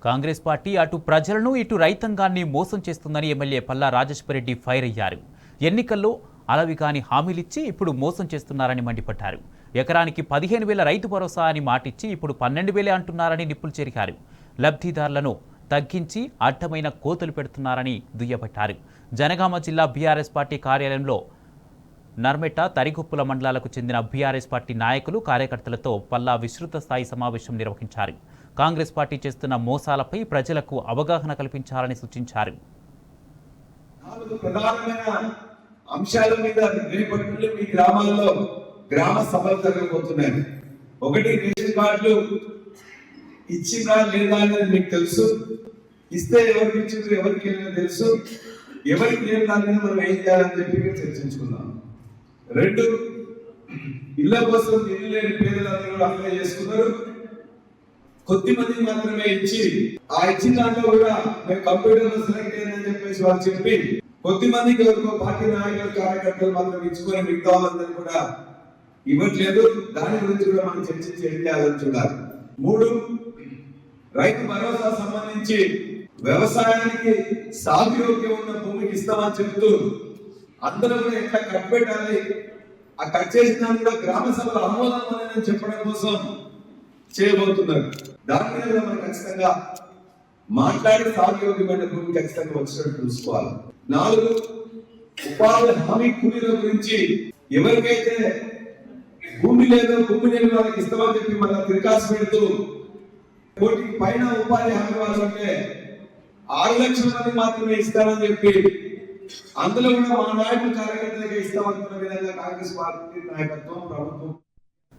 Congress party అటు ప్రజలను ఇటు రైతాంగాన్ని మోసం చేస్తుందని ఎమ్మెల్యే పల్లా రాజేశ్వరరెడ్డి ఫైర్ అయ్యారు. ఎన్నికల్లో అలవికాని హామీలిచ్చి ఇప్పుడు మోసం చేస్తున్నారని మండిపడ్డారు. ఎకరానికి 15,000 రైతు భరోసా అని మాటిచ్చి ఇప్పుడు 12,000 అంటున్నారని నిప్పులు చెరిగారు. లబ్ధిదారులను తగ్గించి అడ్డమైన కోతలు పెడుతున్నారని దుయ్యబట్టారు. జనగామ జిల్లా బీఆర్ఎస్ పార్టీ కార్యాలయంలో నర్మెట, తరిగుప్పుల మండలాలకు చెందిన బీఆర్ఎస్ పార్టీ నాయకులు, కార్యకర్తలతో పల్లా విస్తృత స్థాయి సమావేశం నిర్వహించారు. కాంగ్రెస్ పార్టీ చేస్తున్న మోసాలపై ప్రజలకు అవగాహన కల్పించాలని సూచించారు. అంశాల మీద రేపటి మీ గ్రామాల్లో గ్రామ సభలు జరగబోతున్నాయి. ఒకటి, రేషన్ కార్డులు ఇచ్చిందా లేదా అనేది మీకు తెలుసు. ఇస్తే ఎవరికి ఇచ్చిందో ఎవరికి వెళ్ళినా తెలుసు. ఎవరికి ఏం దాని మనం ఏం చేయాలని చెప్పి చర్చించుకుందాం. 2, ఇళ్ల కోసం ఇల్లు లేని పేదలందరూ అప్లై చేసుకున్నారు. కొద్ది మంది మాత్రమే ఇచ్చి, ఆ ఇచ్చిన దాంట్లో కూడా మేము కంప్యూటర్ లో సెలెక్ట్ అయ్యానని చెప్పేసి వాళ్ళు చెప్పి, కొద్ది మందికి ఎవరికో పార్టీ నాయకులు, కార్యకర్తలు మాత్రం ఇచ్చుకొని మిగతా వాళ్ళందరూ కూడా ఇవ్వట్లేదు. దాని గురించి కూడా మనం చర్చించి ఏం చేయాలని చూడాలి. 3, రైతు భరోసా సంబంధించి వ్యవసాయానికి సాగుయోగ్యం ఉన్న భూమికి ఇస్తామని చెబుతూ అందరూ కూడా ఎట్లా కట్టబెట్టాలి, ఆ కట్ చేసిన కూడా గ్రామ సభల ఆమోదం అని చెప్పడం కోసం చేయబోతున్నారు. దాని మీద కూడా మనం ఖచ్చితంగా మాట్లాడి సాగుయోగ్యమైన భూమి ఖచ్చితంగా వచ్చినట్టు చూసుకోవాలి. 4, ఉపాధి హామీ కూలీల గురించి ఎవరికైతే భూమి లేదో భూమి లేని వాళ్ళకి ఇస్తామని చెప్పి మన తిరకాసు పెడుతూ 1 కోటికి పైన ఉపాధి హామీ వాళ్ళు అంటే 6 లక్షల మంది మాత్రమే ఇస్తారని చెప్పి, అందులో కూడా మా నాయకులు, కార్యకర్తలకి ఇస్తామనుకున్న విధంగా కాంగ్రెస్ పార్టీ నాయకత్వం, ప్రభుత్వం